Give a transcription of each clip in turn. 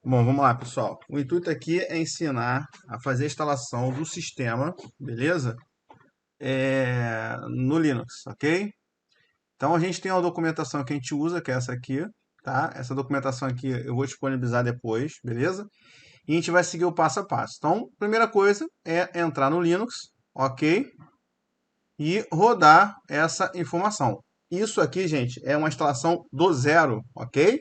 Bom, vamos lá, pessoal. O intuito aqui é ensinar a fazer a instalação do sistema, beleza? No Linux, ok? Então a gente tem uma documentação que a gente usa, que é essa aqui, tá? Essa documentação aqui eu vou disponibilizar depois, beleza? E a gente vai seguir o passo a passo. Então, primeira coisa é entrar no Linux, ok? E rodar essa informação. Isso aqui, gente, é uma instalação do zero, ok?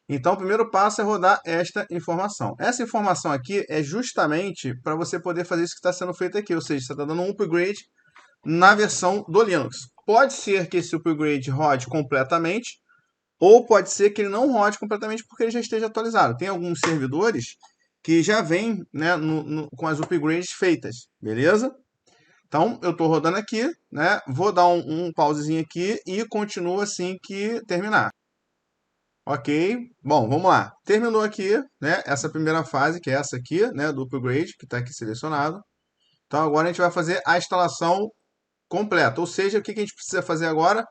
Então, o primeiro passo é rodar esta informação. Essa informação aqui é justamente para você poder fazer isso que está sendo feito aqui, ou seja, você está dando um upgrade na versão do Linux. Pode ser que esse upgrade rode completamente, ou pode ser que ele não rode completamente porque ele já esteja atualizado. Tem alguns servidores que já vêm, né, com as upgrades feitas, beleza? Então, eu estou rodando aqui, né? Vou dar um pausezinho aqui e continuo assim que terminar. Ok, bom, vamos lá. Terminou aqui, né, essa primeira fase, que é essa aqui, né, do upgrade, que está aqui selecionado. Então agora a gente vai fazer a instalação completa. Ou seja, o que a gente precisa fazer agora?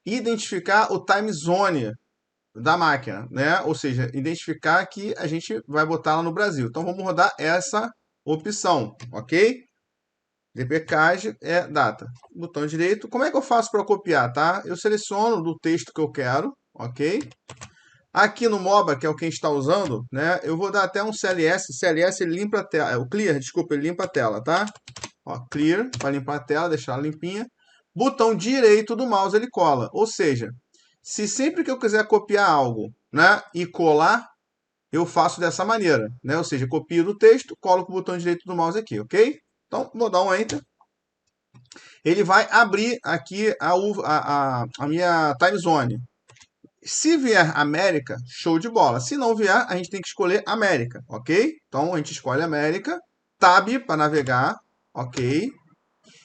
Identificar o time zone da máquina, né? Ou seja, identificar que a gente vai botar lá no Brasil. Então vamos rodar essa opção, ok? dpkg é data. Botão direito. Como é que eu faço para copiar, tá? Eu seleciono do texto que eu quero, ok? Aqui no MOBA, que é o que a gente está usando, né? Eu vou dar até um CLS. CLS ele limpa a tela. O Clear, desculpa, ele limpa a tela, tá? Ó, Clear, para limpar a tela, deixar ela limpinha. Botão direito do mouse ele cola. Ou seja, se sempre que eu quiser copiar algo, né, e colar, eu faço dessa maneira, né? Ou seja, copio do texto, colo com o botão direito do mouse aqui, ok? Então, vou dar um Enter. Ele vai abrir aqui a minha time zone. Se vier América, show de bola. Se não vier, a gente tem que escolher América, ok? Então a gente escolhe América, Tab para navegar, ok?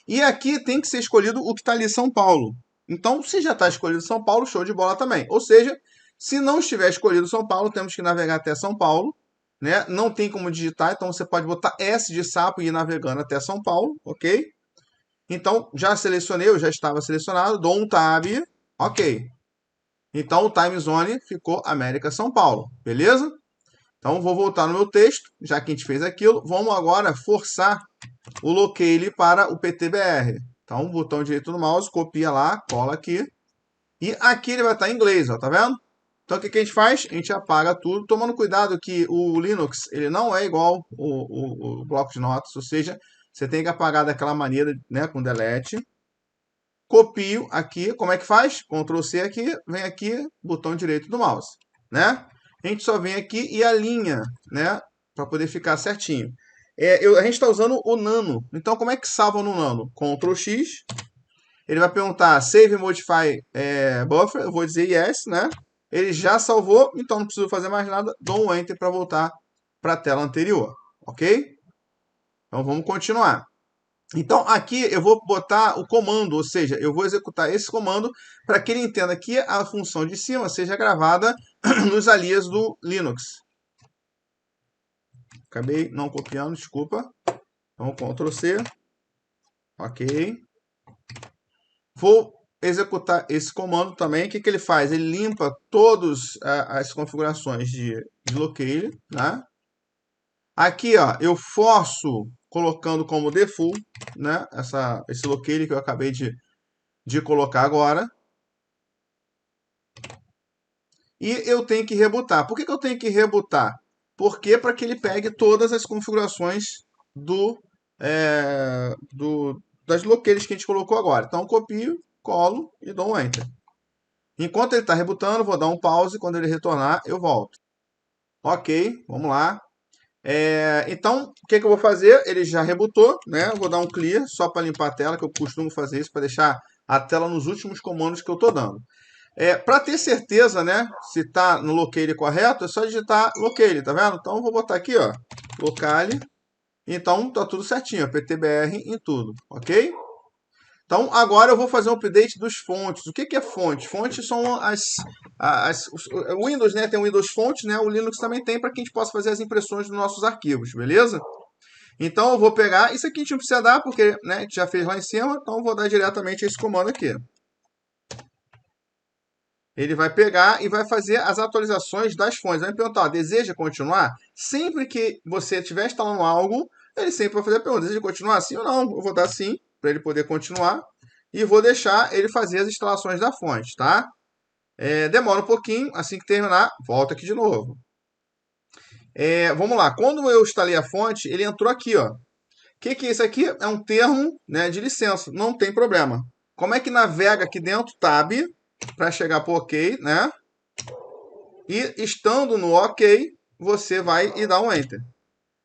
E aqui tem que ser escolhido o que está ali São Paulo. Então, se já está escolhido São Paulo, show de bola também. Ou seja, se não estiver escolhido São Paulo, temos que navegar até São Paulo, né? Não tem como digitar, então você pode botar S de sapo e ir navegando até São Paulo, ok? Então, já selecionei, eu já estava selecionado, dou um Tab, ok. Então, o time zone ficou América São Paulo, beleza? Então, vou voltar no meu texto, já que a gente fez aquilo. Vamos agora forçar o locale para o PTBR. Então, botão direito do mouse, copia lá, cola aqui. E aqui ele vai estar em inglês, ó, tá vendo? Então, o que a gente faz? A gente apaga tudo, tomando cuidado que o Linux ele não é igual o bloco de notas, ou seja, você tem que apagar daquela maneira, né, com delete. Copio aqui, como é que faz? Ctrl C aqui, vem aqui, botão direito do mouse, né? A gente só vem aqui e alinha, né? Para poder ficar certinho. A gente está usando o Nano. Então, como é que salva no Nano? Ctrl X. Ele vai perguntar Save Modify Buffer. Eu vou dizer Yes, né? Ele já salvou, então não preciso fazer mais nada. Dou um Enter para voltar para a tela anterior, ok? Então, vamos continuar. Então, aqui eu vou botar o comando, ou seja, eu vou executar esse comando para que ele entenda que a função de cima seja gravada nos alias do Linux. Acabei não copiando, desculpa. Então, Ctrl C. Ok. Vou executar esse comando também. O que ele faz? Ele limpa todas as configurações de locale. Né? Aqui, ó, eu forço colocando como default, né, esse locale que eu acabei de colocar agora. E eu tenho que rebutar. Por que eu tenho que rebutar? Porque para que ele pegue todas as configurações das locales que a gente colocou agora. Então, copio, colo e dou um Enter. Enquanto ele está rebutando, vou dar um pause. Quando ele retornar, eu volto. Ok, vamos lá. Então, o que eu vou fazer? Ele já rebutou, né? Eu vou dar um clear só para limpar a tela, que eu costumo fazer isso para deixar a tela nos últimos comandos que eu estou dando. Para ter certeza, né, se está no locale correto, é só digitar locale, tá vendo? Então, eu vou botar aqui, ó, locale. Então, tá tudo certinho, PTBR em tudo, ok? Então, agora eu vou fazer um update dos fontes. O que é fonte? Fontes são o Windows, né, tem o Windows Fontes, né? O Linux também tem para que a gente possa fazer as impressões dos nossos arquivos, beleza? Então, eu vou pegar... Isso aqui a gente não precisa dar, porque, né, a gente já fez lá em cima. Então, eu vou dar diretamente esse comando aqui. ele vai pegar e vai fazer as atualizações das fontes. Vai me perguntar, ó, deseja continuar? Sempre que você estiver instalando algo, ele sempre vai fazer a pergunta, deseja continuar sim ou não? Eu vou dar sim, para ele poder continuar. E vou deixar ele fazer as instalações da fonte, tá? Demora um pouquinho, assim que terminar, volta aqui de novo. Vamos lá, quando eu instalei a fonte, ele entrou aqui, ó. O que é isso aqui? É um termo, né, de licença, não tem problema. Como é que navega aqui dentro? Tab, para chegar para o OK, né? E estando no OK, você vai e dá um Enter.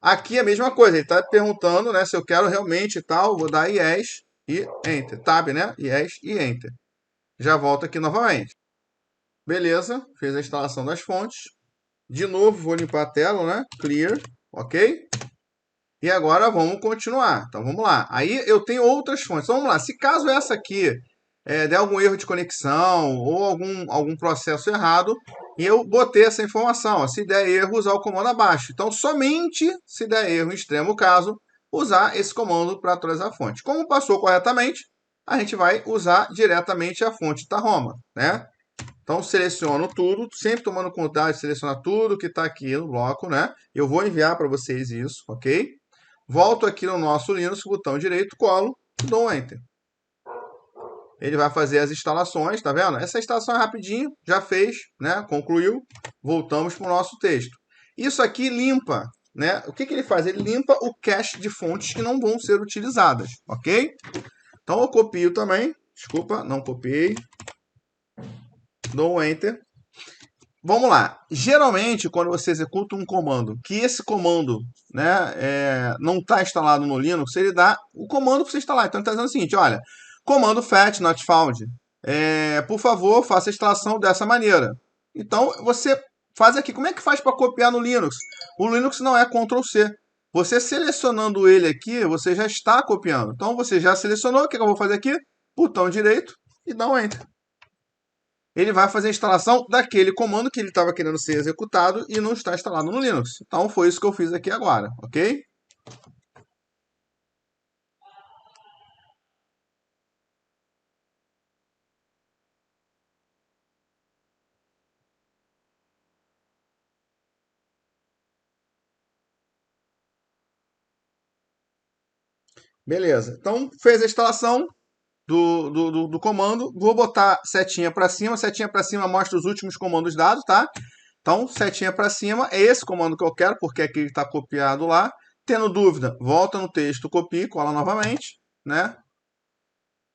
Aqui é a mesma coisa, ele está perguntando, né, se eu quero realmente e tal, vou dar Yes e Enter. Tab, né? Yes e Enter. Já volto aqui novamente. Beleza, fez a instalação das fontes. De novo, vou limpar a tela, né? Clear, ok? E agora vamos continuar. Então vamos lá. Aí eu tenho outras fontes. Então vamos lá. Se caso essa aqui der algum erro de conexão ou algum processo errado, eu botei essa informação. Se der erro, usar o comando abaixo. Então somente se der erro, em extremo caso, usar esse comando para atualizar a fonte. Como passou corretamente, a gente vai usar diretamente a fonte da Roma, né? Então, seleciono tudo, sempre tomando cuidado de selecionar tudo que está aqui no bloco, né? Eu vou enviar para vocês isso, ok? Volto aqui no nosso Linux, botão direito, colo e dou um Enter. Ele vai fazer as instalações, tá vendo? Essa instalação é rapidinho, já fez, né? Concluiu. Voltamos para o nosso texto. Isso aqui limpa, né? O que ele faz? Ele limpa o cache de fontes que não vão ser utilizadas, ok? Então, eu copio também. Desculpa, não copiei. Dou um Enter. Vamos lá. Geralmente, quando você executa um comando, que esse comando, né, não está instalado no Linux, ele dá o comando para você instalar. Então, ele está dizendo o seguinte, olha, comando fat not found. Por favor, faça a instalação dessa maneira. Então, você faz aqui. Como é que faz para copiar no Linux? O Linux não é Ctrl+C. Você selecionando ele aqui, você já está copiando. Então, você já selecionou. O que eu vou fazer aqui? Botão direito e dá um Enter. Ele vai fazer a instalação daquele comando que ele estava querendo ser executado e não está instalado no Linux. Então, foi isso que eu fiz aqui agora, ok? Beleza. Então, fez a instalação do comando. Vou botar setinha para cima. Setinha para cima mostra os últimos comandos dados, tá? Então, setinha para cima é esse comando que eu quero, porque aqui ele está copiado lá. Tendo dúvida, volta no texto, copia e cola novamente, né?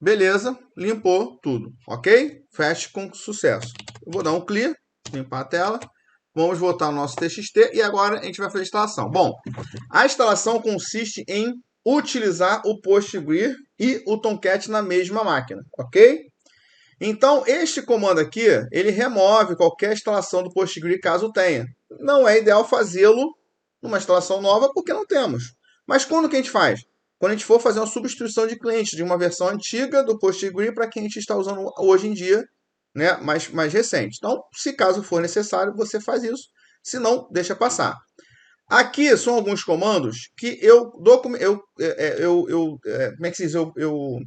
Beleza, limpou tudo, ok? Feche com sucesso. Eu vou dar um clear, limpar a tela. Vamos voltar ao nosso TXT e agora a gente vai fazer a instalação. Bom, a instalação consiste em utilizar o PostGrid e o Tomcat na mesma máquina, ok? Então, este comando aqui, ele remove qualquer instalação do PostGrid caso tenha. Não é ideal fazê-lo numa instalação nova porque não temos. Mas quando que a gente faz? Quando a gente for fazer uma substituição de cliente de uma versão antiga do PostGrid para quem a gente está usando hoje em dia, né, mais recente. Então, se caso for necessário, você faz isso. Se não, deixa passar. Aqui são alguns comandos que como é que se diz? Eu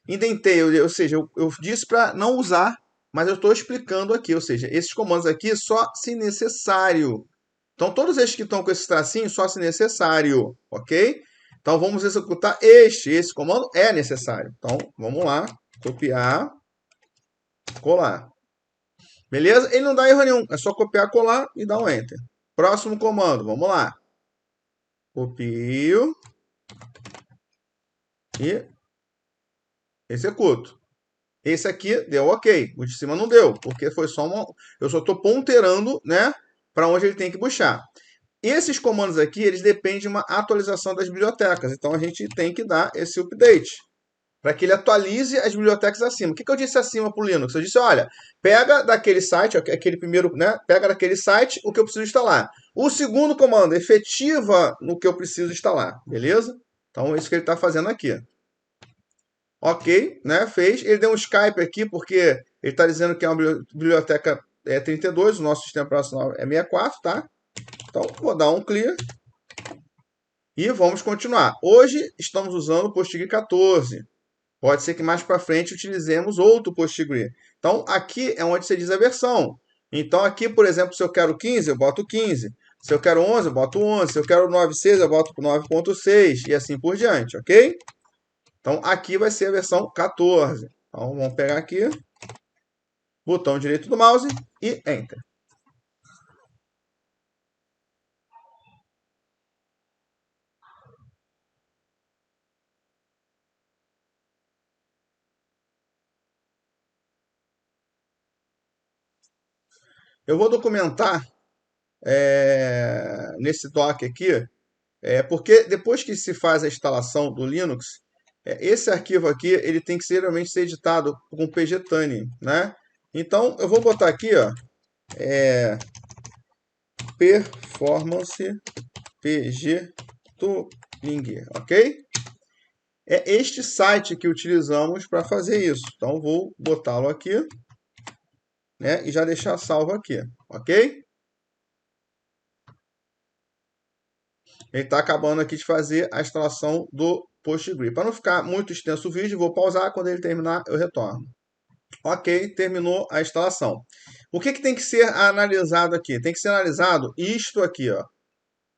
indentei, ou seja, eu disse para não usar, mas eu estou explicando aqui, ou seja, esses comandos aqui só se necessário. Então, todos estes que estão com esse tracinho, só se necessário, ok? Então, vamos executar esse comando é necessário. Então, vamos lá, copiar, colar. Beleza? Ele não dá erro nenhum, é só copiar, colar e dar um Enter. Próximo comando, vamos lá. Copio e executo. Esse aqui deu ok, o de cima não deu, porque foi só uma... Eu só estou ponderando, né, para onde ele tem que puxar. Esses comandos aqui, eles dependem de uma atualização das bibliotecas, então a gente tem que dar esse update para que ele atualize as bibliotecas acima. O que eu disse acima para o Linux? Eu disse, olha, pega daquele site, aquele primeiro, né? Pega daquele site o que eu preciso instalar. O segundo comando, efetiva no que eu preciso instalar, beleza? Então, é isso que ele está fazendo aqui. Ok, né? Fez. Ele deu um Skype aqui, porque ele está dizendo que é uma biblioteca 32, o nosso sistema operacional é 64, tá? Então, vou dar um clear. E vamos continuar. Hoje estamos usando o PostGrid 14. Pode ser que mais para frente utilizemos outro PostgreSQL. Então, aqui é onde você diz a versão. Então, aqui, por exemplo, se eu quero 15, eu boto 15. Se eu quero 11, eu boto 11. Se eu quero 9.6, eu boto 9.6 e assim por diante, ok? Então, aqui vai ser a versão 14. Então, vamos pegar aqui, botão direito do mouse e Enter. Eu vou documentar nesse doc aqui, porque depois que se faz a instalação do Linux, esse arquivo aqui ele tem que geralmente ser editado com pgtune, né? Então eu vou botar aqui, ó, performance pgtooling, ok? É este site que utilizamos para fazer isso. Então vou botá-lo aqui, né? E já deixar salvo aqui, ok? Ele está acabando aqui de fazer a instalação do PostgreSQL. Para não ficar muito extenso o vídeo, vou pausar. Quando ele terminar, eu retorno. Ok, terminou a instalação. O que tem que ser analisado aqui? Tem que ser analisado isto aqui, ó.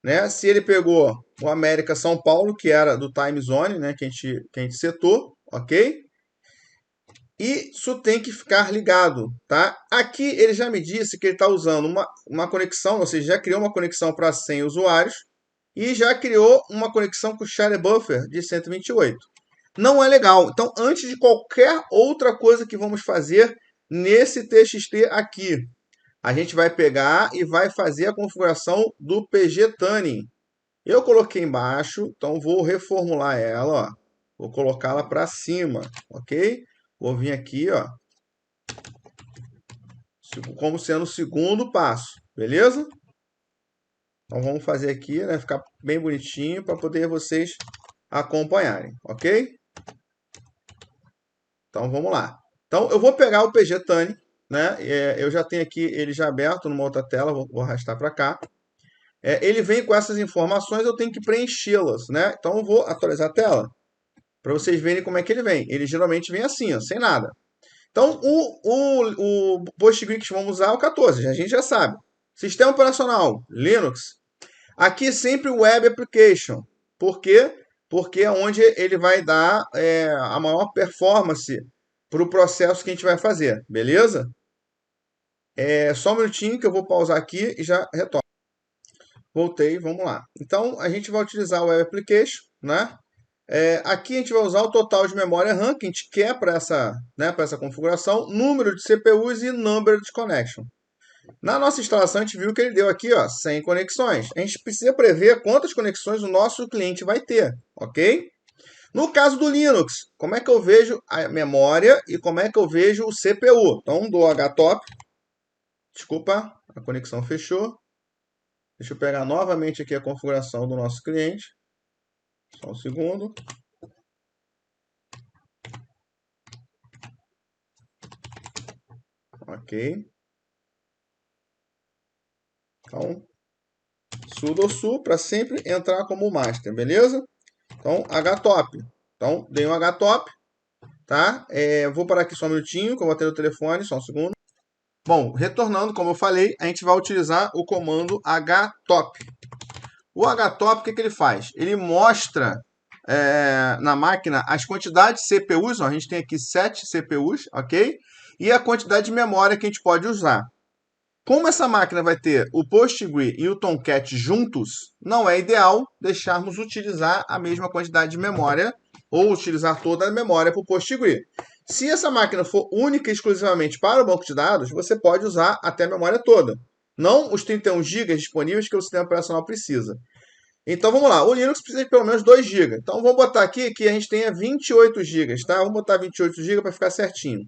Né? Se ele pegou o América São Paulo, que era do time zone, né? que a gente setou, ok? Isso tem que ficar ligado, tá? Aqui ele já me disse que ele está usando uma conexão, ou seja, já criou uma conexão para 100 usuários e já criou uma conexão com o Share Buffer de 128. Não é legal. Então, antes de qualquer outra coisa que vamos fazer nesse TXT aqui, a gente vai pegar e vai fazer a configuração do pgtune. Eu coloquei embaixo, então vou reformular ela, ó. Vou colocá-la para cima, ok? Vou vir aqui, ó, como sendo o segundo passo, beleza? Então vamos fazer aqui, né, ficar bem bonitinho para poder vocês acompanharem, ok? Então vamos lá. Então eu vou pegar o pgtune, né? Eu já tenho aqui ele já aberto numa outra tela, vou arrastar para cá. Ele vem com essas informações, eu tenho que preenchê-las, né? Então eu vou atualizar a tela para vocês verem como é que ele vem. Ele geralmente vem assim, ó, sem nada. Então o PostgreSQL que vamos usar é o 14, a gente já sabe. Sistema operacional, Linux. Aqui sempre o Web Application. Por quê? Porque é onde ele vai dar a maior performance para o processo que a gente vai fazer, beleza? Só um minutinho que eu vou pausar aqui e já retorno. Voltei, vamos lá. Então, a gente vai utilizar o Web Application, né? Aqui a gente vai usar o total de memória RAM que a gente quer para essa configuração, número de CPUs e number de connection. Na nossa instalação, a gente viu que ele deu aqui, ó, 100 conexões. A gente precisa prever quantas conexões o nosso cliente vai ter, ok? No caso do Linux, como é que eu vejo a memória e como é que eu vejo o CPU? Então, do htop. Desculpa, a conexão fechou. Deixa eu pegar novamente aqui a configuração do nosso cliente. Só um segundo. Ok. Então, sudo su para sempre entrar como master, beleza? Então, htop. Então, dei um htop, tá? Vou parar aqui só um minutinho, que eu vou ter o telefone, só um segundo. Bom, retornando, como eu falei, a gente vai utilizar o comando htop. O htop, o que ele faz? Ele mostra na máquina as quantidades de CPUs, ó, a gente tem aqui 7 CPUs, ok? E a quantidade de memória que a gente pode usar. Como essa máquina vai ter o PostgreSQL e o Tomcat juntos, não é ideal deixarmos utilizar a mesma quantidade de memória ou utilizar toda a memória para o PostgreSQL. Se essa máquina for única e exclusivamente para o banco de dados, você pode usar até a memória toda. Não os 31 GB disponíveis que o sistema operacional precisa. Então vamos lá, o Linux precisa de pelo menos 2 GB. Então vamos botar aqui que a gente tenha 28 GB, tá? Vamos botar 28 GB para ficar certinho.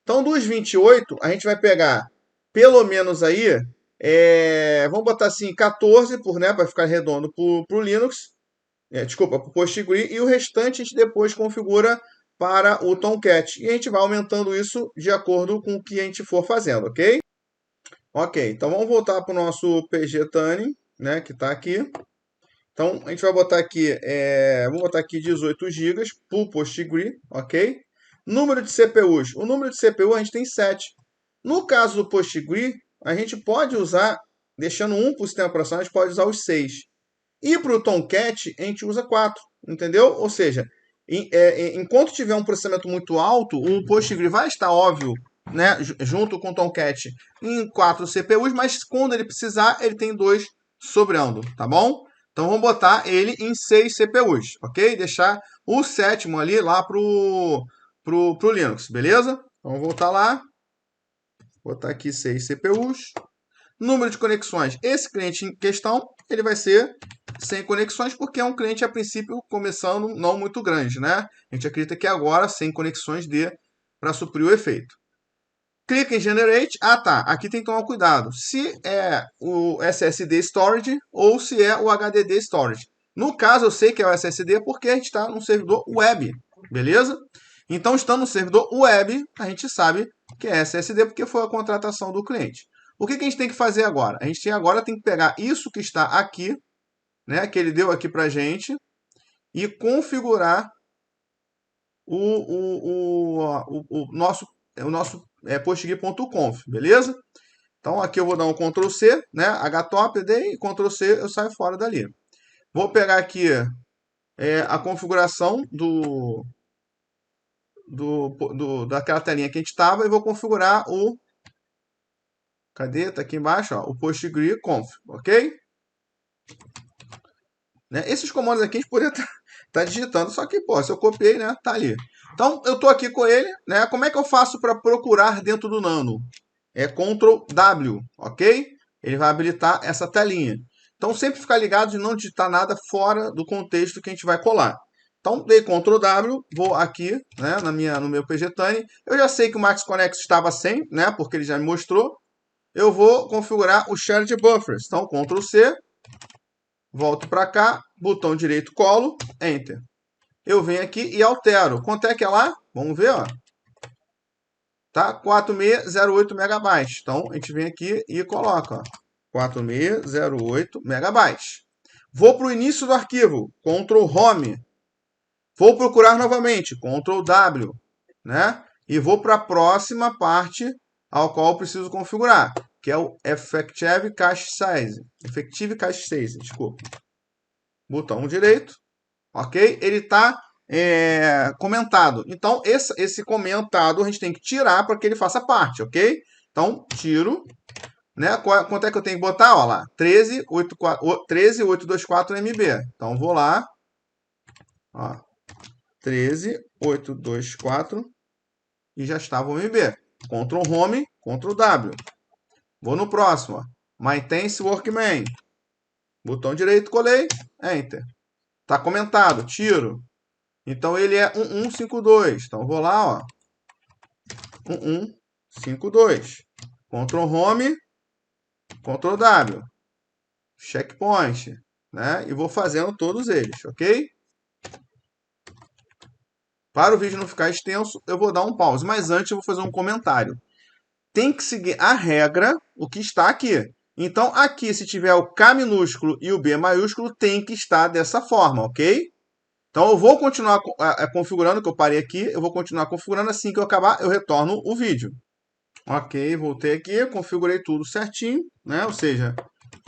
Então dos 28, a gente vai pegar pelo menos aí, vamos botar assim, 14 para ficar redondo para o Linux, desculpa, para o PostgreSQL, e o restante a gente depois configura para o Tomcat. E a gente vai aumentando isso de acordo com o que a gente for fazendo, ok? Ok, então vamos voltar para o nosso pgtune, né, que está aqui. Então, a gente vai botar aqui, vou botar aqui 18 GB por PostgreSQL, ok? Número de CPUs. O número de CPU a gente tem 7. No caso do PostgreSQL, a gente pode usar, deixando um para o sistema operacional, a gente pode usar os 6. E para o Tomcat, a gente usa 4, entendeu? Ou seja, enquanto tiver um processamento muito alto, o PostgreSQL vai estar, óbvio, né, junto com o Tomcat em 4 CPUs, mas quando ele precisar, ele tem 2 sobrando, tá bom? Então vamos botar ele em 6 CPUs, ok? Deixar o sétimo ali lá pro Linux, beleza? Vamos voltar lá. Botar aqui 6 CPUs. Número de conexões. Esse cliente em questão, ele vai ser sem conexões, porque é um cliente, a princípio, começando não muito grande, né? A gente acredita que agora, sem conexões, dê para suprir o efeito. Clica em Generate. Ah, tá. Aqui tem que tomar cuidado. Se é o SSD Storage ou se é o HDD Storage. No caso, eu sei que é o SSD porque a gente está no servidor web, beleza? Então, estando no servidor web, a gente sabe que é SSD porque foi a contratação do cliente. O que a gente tem que fazer agora? A gente agora tem que pegar isso que está aqui, né, que ele deu aqui para a gente, e configurar o nosso postgre.conf, beleza? Então aqui eu vou dar um Ctrl C, né? Htop, dei Ctrl C, eu saio fora dali. Vou pegar aqui a configuração daquela telinha que a gente estava e vou configurar o... Cadê? Tá aqui embaixo, ó, o postgre.conf, ok? Né? Esses comandos aqui a gente poderia estar digitando, só que, pô, se eu copiei, né, tá ali. Então, eu estou aqui com ele, né? Como é que eu faço para procurar dentro do Nano? É Ctrl W, ok? Ele vai habilitar essa telinha. Então, sempre ficar ligado de não digitar nada fora do contexto que a gente vai colar. Então, dei Ctrl W, vou aqui, né, no meu PGTUNE. Eu já sei que o Max Connect estava sem, né, porque ele já me mostrou. Eu vou configurar o Shared Buffers. Então, Ctrl C, volto para cá, botão direito colo, Enter. Eu venho aqui e altero. Quanto é que é lá? Vamos ver, ó. Tá? 4608 megabytes. Então, a gente vem aqui e coloca, ó. 4608 megabytes. Vou para o início do arquivo, Ctrl Home. Vou procurar novamente, Ctrl W, né? E vou para a próxima parte ao qual eu preciso configurar, que é o Effective Cache Size. Effective Cache Size, desculpa. Botão direito, ok? Ele está comentado. Então, esse comentado a gente tem que tirar para que ele faça parte, ok? Então, tiro. Né? Quanto é que eu tenho que botar? Olha lá, 13.824 MB. Então, vou lá. Ó, 13.824 e já estava o MB. Ctrl Home, Ctrl W. Vou no próximo. Ó. Maintenance Workman. Botão direito, colei. Enter. Está comentado, tiro. Então, ele é 1152. Então, vou lá, ó. 1152. Ctrl Home, Ctrl W. Checkpoint. Né? E vou fazendo todos eles, ok? Para o vídeo não ficar extenso, eu vou dar um pause. Mas antes eu vou fazer um comentário. Tem que seguir a regra, o que está aqui. Então, aqui, se tiver o K minúsculo e o B maiúsculo, tem que estar dessa forma, ok? Então, eu vou continuar configurando, que eu parei aqui. Eu vou continuar configurando. Assim que eu acabar, eu retorno o vídeo. Ok, voltei aqui, configurei tudo certinho, né? Ou seja,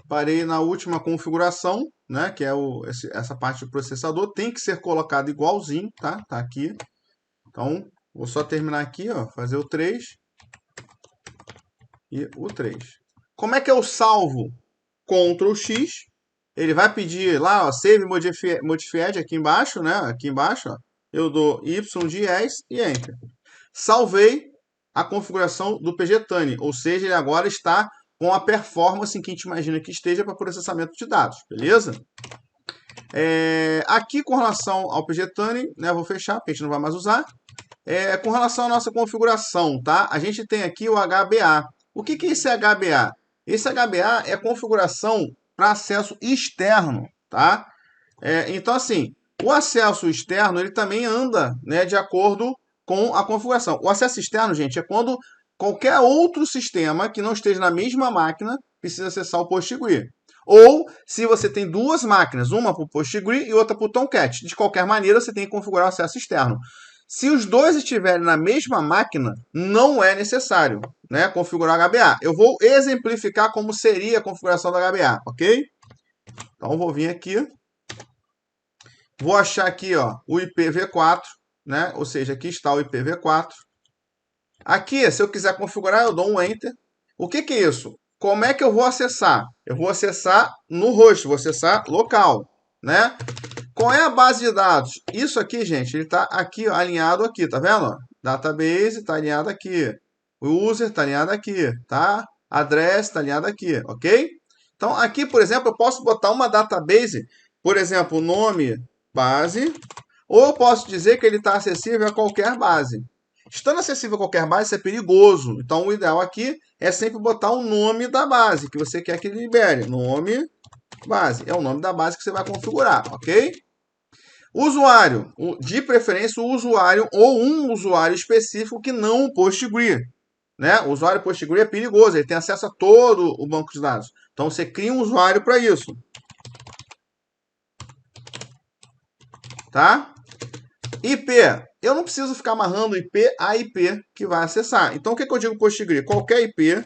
parei na última configuração, né? Que é essa parte do processador. Tem que ser colocado igualzinho, tá? Tá aqui. Então, vou só terminar aqui, ó. Fazer o 3 e o 3. Como é que eu salvo? Ctrl X. Ele vai pedir lá, ó, Save Modified aqui embaixo, né? Aqui embaixo, ó. Eu dou Y10 e Enter. Salvei a configuração do PGTUNE, ou seja, ele agora está com a performance que a gente imagina que esteja para processamento de dados, beleza? Aqui com relação ao PGTUNE, né, vou fechar, porque a gente não vai mais usar. Com relação à nossa configuração, tá? A gente tem aqui o HBA. O que é esse HBA? Esse HBA é configuração para acesso externo, tá? Então, assim, o acesso externo, ele também anda, né, de acordo com a configuração. O acesso externo, gente, é quando qualquer outro sistema que não esteja na mesma máquina precisa acessar o PostgreSQL. Ou se você tem duas máquinas, uma para o PostgreSQL e outra para o Tomcat. De qualquer maneira, você tem que configurar o acesso externo. Se os dois estiverem na mesma máquina, não é necessário, né, configurar HBA. Eu vou exemplificar como seria a configuração da HBA, ok? Então, vou vir aqui. Vou achar aqui ó, o IPv4, né? Ou seja, aqui está o IPv4. Aqui, se eu quiser configurar, eu dou um Enter. O que é isso? Como é que eu vou acessar? Eu vou acessar no host, vou acessar local, né? Qual é a base de dados? Isso aqui, gente, ele está aqui, ó, alinhado aqui, tá vendo? Database está alinhado aqui. O user está alinhado aqui, tá? Address está alinhado aqui, ok? Então, aqui, por exemplo, eu posso botar uma database, por exemplo, nome base, ou eu posso dizer que ele está acessível a qualquer base. Estando acessível a qualquer base, isso é perigoso. Então, o ideal aqui é sempre botar o nome da base que você quer que ele libere. Nome base. É o nome da base que você vai configurar, ok? Usuário. De preferência, o usuário ou um usuário específico que não o PostgreSQL. Né? O usuário PostgreSQL é perigoso, ele tem acesso a todo o banco de dados. Então, você cria um usuário para isso. Tá? IP. Eu não preciso ficar amarrando IP a IP que vai acessar. Então, o que eu digo PostgreSQL? Qualquer IP,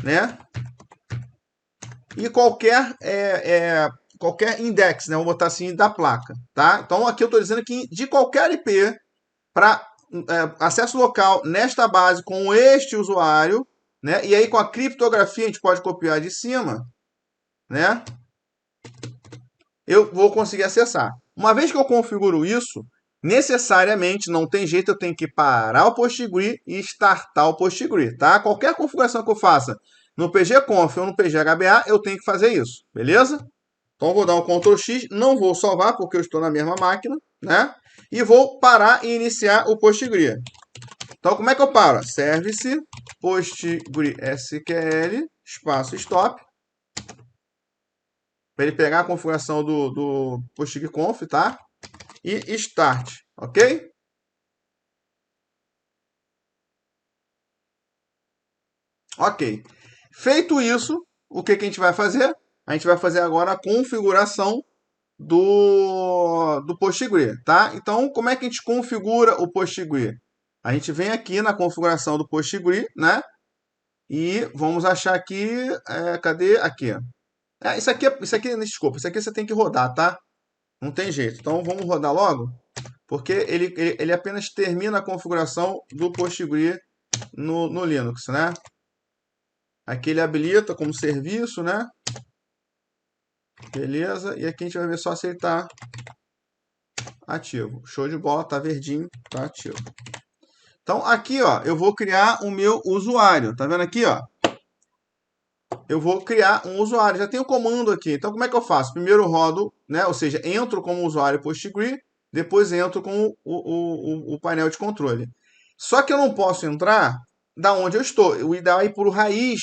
né? E qualquer index, né? Vou botar assim, da placa, tá? Então, aqui eu estou dizendo que de qualquer IP para acesso local nesta base com este usuário, né? E aí com a criptografia a gente pode copiar de cima, né? Eu vou conseguir acessar. Uma vez que eu configuro isso, necessariamente, não tem jeito, eu tenho que parar o PostgreSQL e startar o PostgreSQL, tá? Qualquer configuração que eu faça no pgconf ou no pghba, eu tenho que fazer isso, beleza? Então, eu vou dar um Ctrl X, não vou salvar, porque eu estou na mesma máquina, né? E vou parar e iniciar o PostgreSQL. Então, como é que eu paro? Service PostgreSQL, espaço stop, para ele pegar a configuração do PostgreConf, tá? E Start, ok? Ok. Feito isso, o que a gente vai fazer? A gente vai fazer agora a configuração do PostgreSQL, tá? Então, como é que a gente configura o PostgreSQL? A gente vem aqui na configuração do PostgreSQL, né? E vamos achar aqui, cadê? Aqui. Desculpa, isso aqui você tem que rodar, tá? Não tem jeito. Então, vamos rodar logo, porque ele apenas termina a configuração do PostgreSQL no Linux, né? Aqui ele habilita como serviço, né? Beleza. E aqui a gente vai ver só se ele está ativo. Show de bola, tá verdinho, tá ativo. Então aqui, ó, eu vou criar o meu usuário. Tá vendo aqui, ó? Eu vou criar um usuário. Já tem o comando aqui. Então como é que eu faço? Primeiro eu rodo, né? Ou seja, entro como usuário PostgreSQL, depois entro com o painel de controle. Só que eu não posso entrar da onde eu estou. O ideal é ir por raiz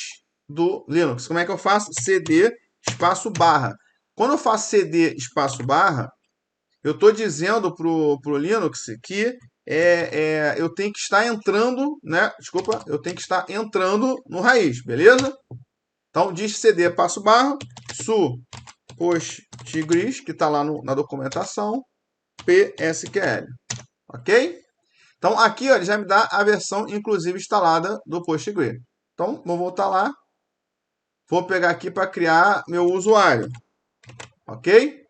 do Linux. Como é que eu faço? CD espaço barra. Quando eu faço CD espaço barra, eu estou dizendo pro Linux que eu tenho que estar entrando, né? Desculpa, eu tenho que estar entrando no raiz, beleza? Então diz CD espaço barra, su postgres, que está lá na documentação, PSQL, ok? Então, aqui ó, ele já me dá a versão, inclusive, instalada do PostgreSQL. Então, vou voltar lá. Vou pegar aqui para criar meu usuário. Ok?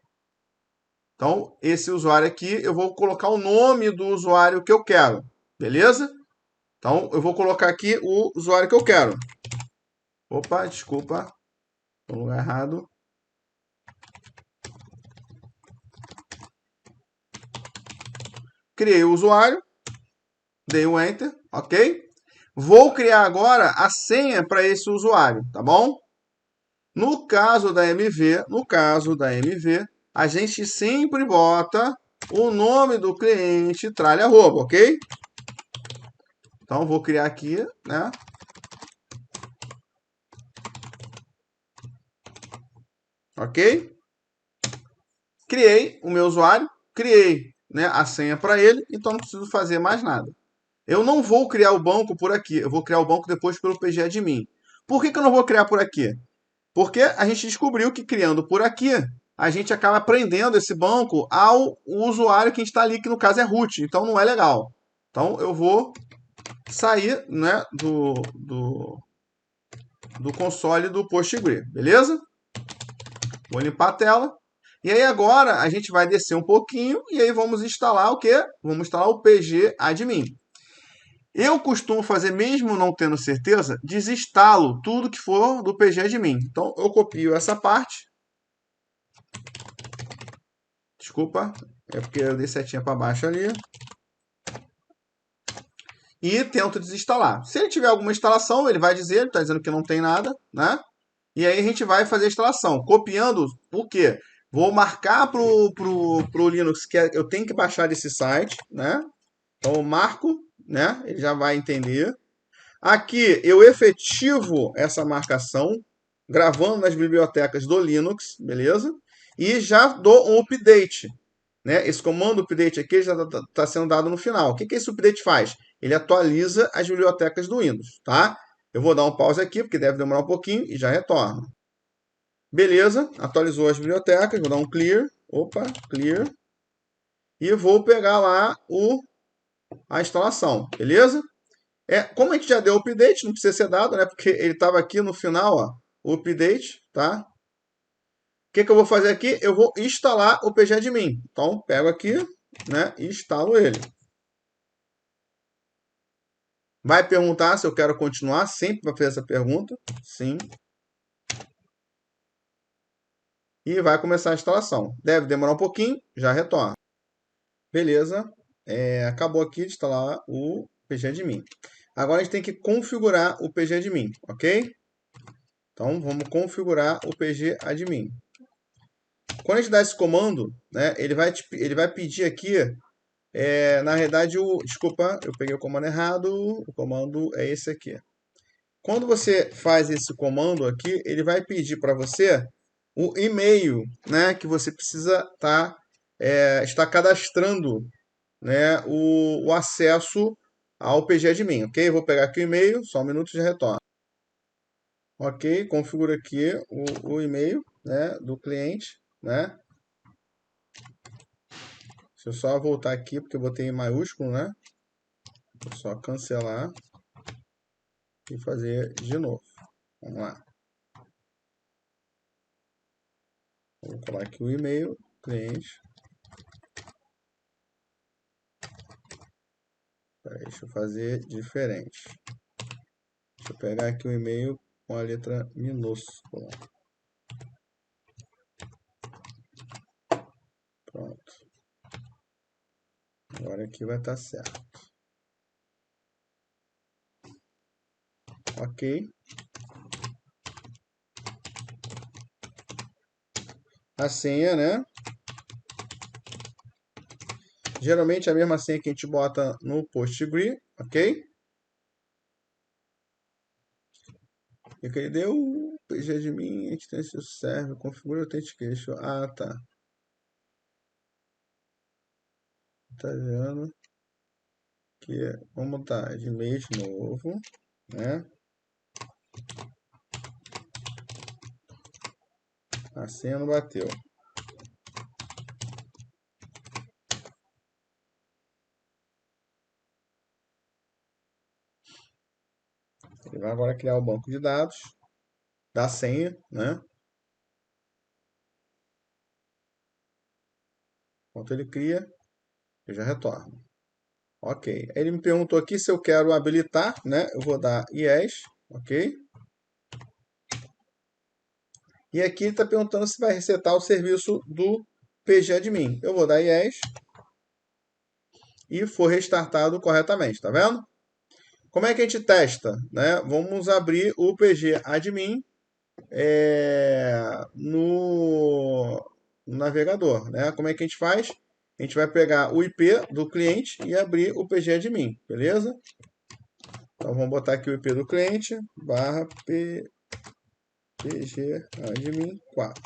Então, esse usuário aqui, eu vou colocar o nome do usuário que eu quero. Beleza? Então, eu vou colocar aqui o usuário que eu quero. Opa, desculpa. Estou no lugar errado. Criei o usuário. Dei o Enter, ok? Vou criar agora a senha para esse usuário, tá bom? No caso da MV, a gente sempre bota o nome do cliente tralha arroba, ok? Então, vou criar aqui, né? Ok? Criei o meu usuário, criei, né, a senha para ele, então não preciso fazer mais nada. Eu não vou criar o banco por aqui, eu vou criar o banco depois pelo pgadmin. Por que eu não vou criar por aqui? Porque a gente descobriu que criando por aqui, a gente acaba prendendo esse banco ao usuário que a gente está ali, que no caso é root. Então não é legal. Então eu vou sair, né, do console do PostgreSQL, beleza? Vou limpar a tela. E aí agora a gente vai descer um pouquinho e aí vamos instalar o quê? Vamos instalar o PG Admin. Eu costumo fazer, mesmo não tendo certeza, desinstalo tudo que for do PG Admin. Então eu copio essa parte. Desculpa, é porque eu dei setinha para baixo ali. E tento desinstalar. Se ele tiver alguma instalação, ele vai dizer, ele está dizendo que não tem nada, né? E aí a gente vai fazer a instalação. Copiando, por quê? Vou marcar pro Linux que eu tenho que baixar desse site, né? Então eu marco, né? Ele já vai entender. Aqui eu efetivo essa marcação, gravando nas bibliotecas do Linux, beleza? E já dou um update, né? Esse comando update aqui já está sendo dado no final. O que esse update faz? Ele atualiza as bibliotecas do Windows, tá? Eu vou dar um pause aqui, porque deve demorar um pouquinho, e já retorno. Beleza, atualizou as bibliotecas, vou dar um clear, opa, clear, e vou pegar lá a instalação, beleza? Como a gente já deu o update, não precisa ser dado, né? Porque ele estava aqui no final, ó, o update, tá? O que eu vou fazer aqui? Eu vou instalar o pgadmin. Então, pego aqui, né, e instalo ele. Vai perguntar se eu quero continuar, sempre vai fazer essa pergunta. Sim. E vai começar a instalação. Deve demorar um pouquinho, já retorna. Beleza. Acabou aqui de instalar o pgadmin. Agora a gente tem que configurar o pgadmin, ok? Então vamos configurar o pgadmin. Quando a gente dá esse comando, né, ele vai pedir aqui, na realidade, desculpa, eu peguei o comando errado, o comando é esse aqui. Quando você faz esse comando aqui, ele vai pedir para você o e-mail, né, que você precisa estar cadastrando, né, o acesso ao pgadmin, ok? Eu vou pegar aqui o e-mail, só um minuto e já retorno. Ok, configura aqui o e-mail, né, do cliente, né? Deixa eu só voltar aqui, porque eu botei em maiúsculo, né? Vou só cancelar e fazer de novo. Vamos lá. Vou colocar aqui o e-mail, cliente. Deixa eu fazer diferente. Deixa eu pegar aqui o e-mail com a letra minúscula. Pronto. Agora aqui vai estar certo. Ok. A senha, né? Geralmente a mesma senha que a gente bota no PostgreSQL, ok? E que ele deu pgadmin, extension server, configura authentication. Ah, tá. Tá vendo? Que vamos botar Gmail de novo, né? A senha não bateu. Ele vai agora criar o banco de dados da senha, né? Enquanto ele cria, eu já retorno. Ok. Ele me perguntou aqui se eu quero habilitar, né? Eu vou dar yes, ok? E aqui ele está perguntando se vai resetar o serviço do pgadmin. Eu vou dar yes e foi restartado corretamente, tá vendo? Como é que a gente testa? Né? Vamos abrir o pgadmin no navegador. Né? Como é que a gente faz? A gente vai pegar o IP do cliente e abrir o pgadmin, beleza? Então vamos botar aqui o IP do cliente, barra pgadmin 4.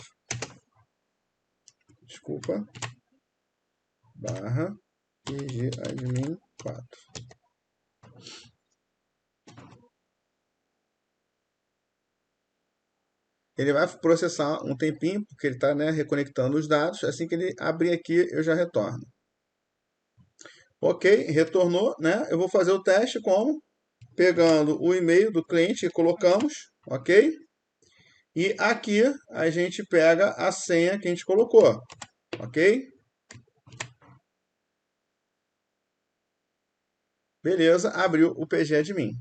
Desculpa. Barra pgadmin 4. ele vai processar um tempinho, porque ele está, né, reconectando os dados. Assim que ele abrir aqui, eu já retorno. Ok, retornou, né? Eu vou fazer o teste como? Pegando o e-mail do cliente e colocamos, ok? E aqui a gente pega a senha que a gente colocou, ok? Beleza, abriu o PG Admin.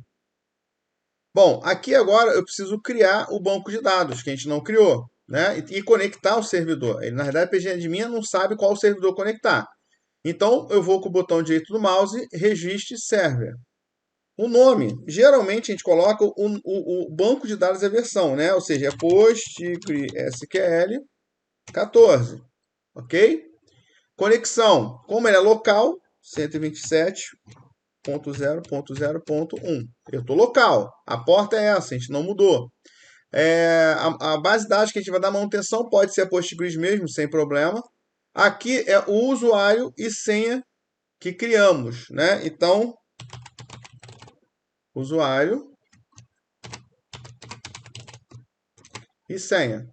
Bom, aqui agora eu preciso criar o banco de dados que a gente não criou, né? E conectar o servidor. Ele, na verdade, o PG Admin não sabe qual servidor conectar. Então, eu vou com o botão direito do mouse, registre server. O nome, geralmente a gente coloca o banco de dados da versão, né? Ou seja, é PostgreSQL 14, ok? Conexão, como ele é local, 127.0.0.1. Eu estou local, a porta é essa, a gente não mudou. A base de dados que a gente vai dar manutenção pode ser a Postgres mesmo, sem problema. Aqui é o usuário e senha que criamos, né? Então, usuário e senha.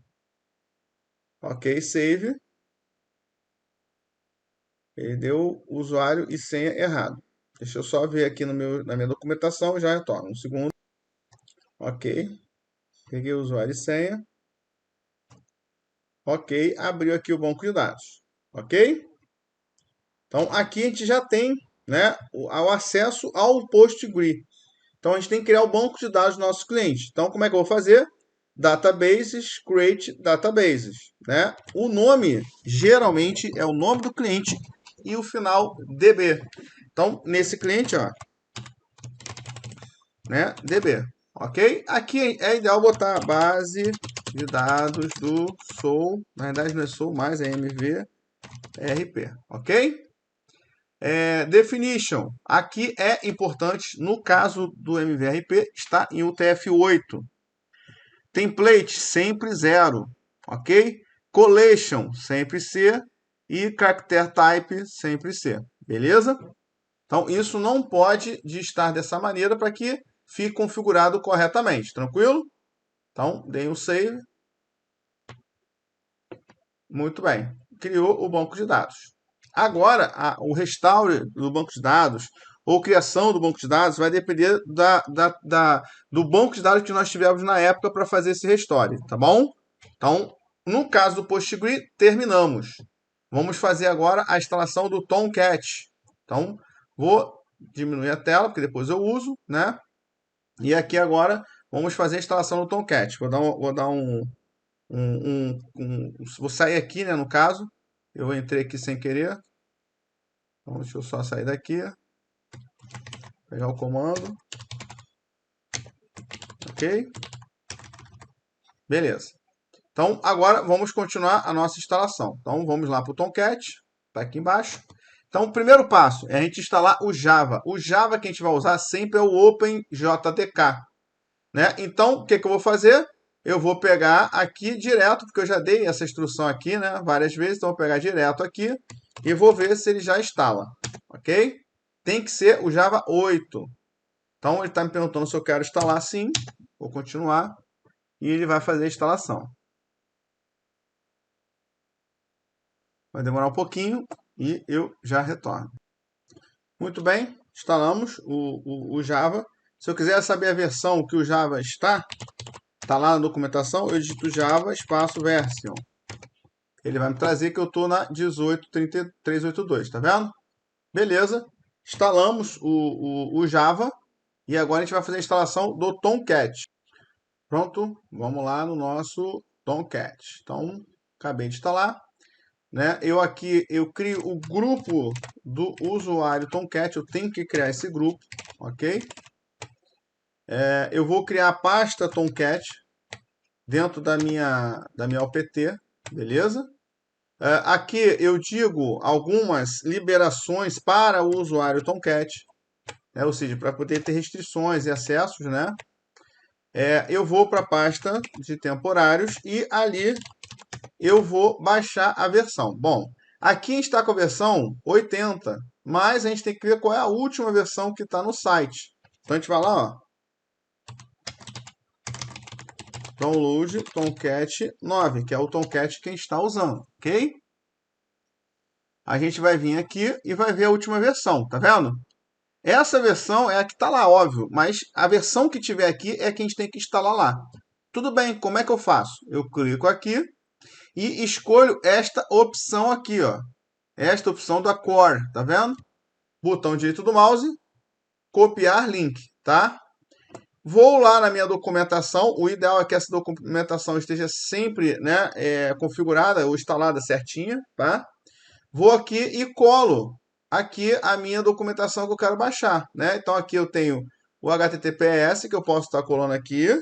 Ok, save. Ele deu usuário e senha errado. Deixa eu só ver aqui no na minha documentação e já retorno. Um segundo. Ok. Peguei o usuário e senha. Ok. Abriu aqui o banco de dados. Ok? Então, aqui a gente já tem, né, o acesso ao Postgre. Então, a gente tem que criar o banco de dados dos nossos clientes. Então, como é que eu vou fazer? Databases, create databases, né? O nome, geralmente, é o nome do cliente e o final DB. Então, nesse cliente, ó, né, DB, ok? Aqui é ideal botar base de dados do Soul, na verdade não é Soul mais, é MVRP, ok? Definition, aqui é importante, no caso do MVRP, está em UTF-8. Template, sempre 0, ok? Collection, sempre C. E Character Type, sempre C, beleza? Então, isso não pode estar dessa maneira para que fique configurado corretamente, tranquilo? Então, dei um save. Muito bem. Criou o banco de dados. Agora, o restaure do banco de dados ou criação do banco de dados vai depender do banco de dados que nós tivemos na época para fazer esse restore, tá bom? Então, no caso do Postgre, terminamos. Vamos fazer agora a instalação do Tomcat. Então, vou diminuir a tela, porque depois eu uso, né? E aqui agora vamos fazer a instalação do Tomcat. Vou sair aqui, né, no caso. Eu entrei aqui sem querer. Então, deixa eu só sair daqui. Pegar o comando. Ok? Beleza. Então, agora vamos continuar a nossa instalação. Então, vamos lá para o Tomcat. Está aqui embaixo. Então, o primeiro passo é a gente instalar o Java. O Java que a gente vai usar sempre é o OpenJDK, né? Então, o que eu vou fazer? Eu vou pegar aqui direto, porque eu já dei essa instrução aqui, né, várias vezes. Então, eu vou pegar direto aqui e vou ver se ele já instala, ok? Tem que ser o Java 8. Então, ele está me perguntando se eu quero instalar, sim. Vou continuar e ele vai fazer a instalação. Vai demorar um pouquinho e eu já retorno. Muito bem, instalamos o Java. Se eu quiser saber a versão que o Java está lá na documentação, eu digito Java espaço version. Ele vai me trazer que eu estou na 18.3382, tá vendo? Beleza, instalamos o Java e agora a gente vai fazer a instalação do Tomcat. Pronto, vamos lá no nosso Tomcat. Então, acabei de instalar. Né? Eu crio o grupo do usuário Tomcat, eu tenho que criar esse grupo, ok? Eu vou criar a pasta Tomcat dentro da minha OPT, beleza? Aqui eu digo algumas liberações para o usuário Tomcat, né? Ou seja, para poder ter restrições e acessos, né? Eu vou para a pasta de temporários e ali eu vou baixar a versão. Bom, aqui a gente está com a versão 80, mas a gente tem que ver qual é a última versão que está no site. Então a gente vai lá, ó. download Tomcat 9, que é o Tomcat que a gente está usando, ok? A gente vai vir aqui e vai ver a última versão, tá vendo? Essa versão é a que está lá, óbvio, mas a versão que tiver aqui é a que a gente tem que instalar lá. Tudo bem, como é que eu faço? Eu clico aqui e escolho esta opção aqui, ó. Esta opção da Core, tá vendo? Botão direito do mouse, copiar link, tá? Vou lá na minha documentação, o ideal é que essa documentação esteja sempre, né, configurada ou instalada certinha, tá? Vou aqui e colo aqui a minha documentação que eu quero baixar, né? Então aqui eu tenho o HTTPS que eu posso estar colando aqui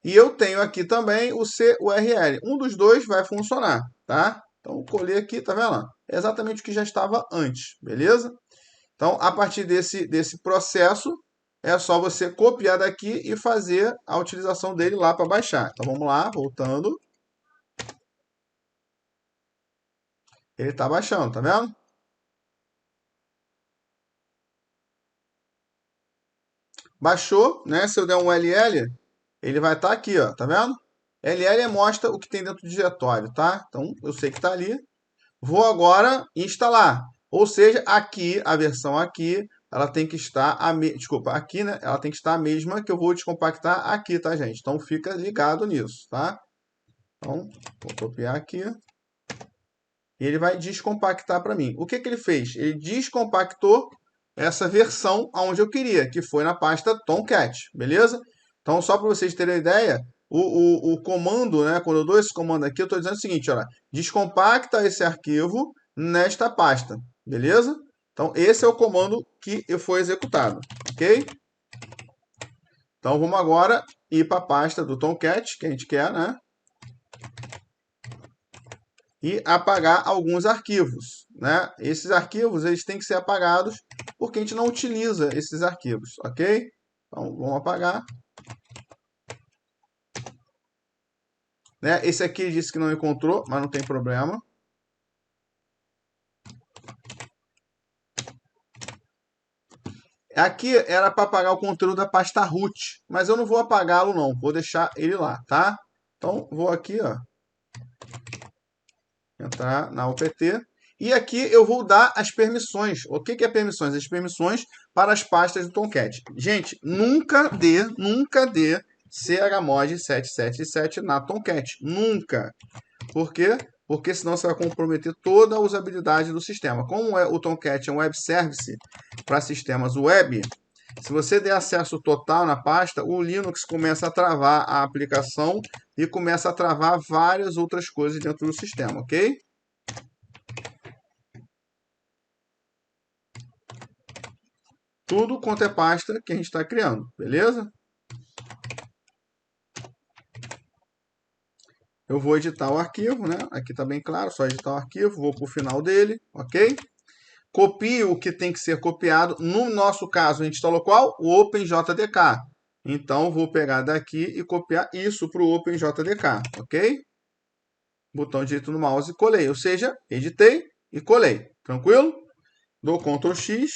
e eu tenho aqui também o CURL. Um dos dois vai funcionar, tá? Então eu colei aqui, tá vendo? É exatamente o que já estava antes, beleza? Então a partir desse processo é só você copiar daqui e fazer a utilização dele lá para baixar. Então vamos lá, voltando. Ele está baixando, tá vendo? Baixou, né? Se eu der um LL, ele vai estar aqui, ó, tá vendo? LL mostra o que tem dentro do diretório, tá? Então eu sei que está ali. Vou agora instalar. Ou seja, aqui, a versão aqui, ela tem que estar desculpa, aqui, né? Ela tem que estar a mesma que eu vou descompactar aqui, tá, gente? Então fica ligado nisso, tá? Então, vou copiar aqui. E ele vai descompactar para mim. O que que ele fez? Ele descompactou essa versão aonde eu queria, que foi na pasta Tomcat, beleza? Então, só para vocês terem ideia, o comando, né? Quando eu dou esse comando aqui, eu estou dizendo o seguinte, olha, descompacta esse arquivo nesta pasta, beleza? Então, esse é o comando que foi executado, ok? Então, vamos agora ir para a pasta do Tomcat, que a gente quer, né? E apagar alguns arquivos, né? Esses arquivos eles têm que ser apagados porque a gente não utiliza esses arquivos, ok? Então, vamos apagar. Né? Esse aqui disse que não encontrou, mas não tem problema. Aqui era para apagar o conteúdo da pasta root, mas eu não vou apagá-lo não, vou deixar ele lá, tá? Então, vou aqui, ó, entrar na UPT. E aqui eu vou dar as permissões. O que que é permissões? As permissões para as pastas do Tomcat. Gente, nunca dê chmod 777 na Tomcat. Nunca. Por quê? Porque senão você vai comprometer toda a usabilidade do sistema. Como o Tomcat é um web service para sistemas web, se você der acesso total na pasta, o Linux começa a travar a aplicação e começa a travar várias outras coisas dentro do sistema, ok? Tudo quanto é pasta que a gente está criando, beleza? Eu vou editar o arquivo, né? Aqui está bem claro, só editar o arquivo, vou para o final dele, ok? Copio o que tem que ser copiado. No nosso caso, a gente instalou qual? O OpenJDK. Então, vou pegar daqui e copiar isso para o OpenJDK, ok? Botão direito no mouse e colei. Ou seja, editei e colei. Tranquilo? Dou Ctrl X,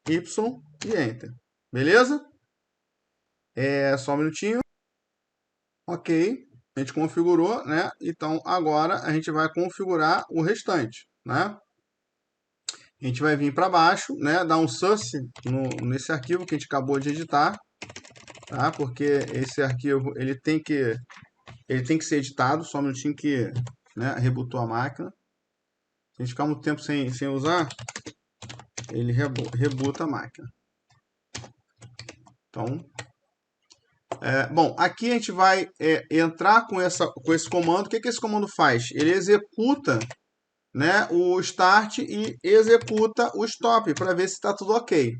Y e Enter. Beleza? Só um minutinho. Ok. A gente configurou, né? Então, agora a gente vai configurar o restante, né? A gente vai vir para baixo, né? Dar um suss nesse arquivo que a gente acabou de editar, tá? Porque esse arquivo ele tem que ser editado. Só um minutinho que, né, rebootou a máquina. Se a gente ficar muito tempo sem usar, ele rebuta a máquina. Então, bom, aqui a gente vai entrar com esse comando. O que esse comando faz? Ele executa, né, o start e executa o stop para ver se está tudo ok.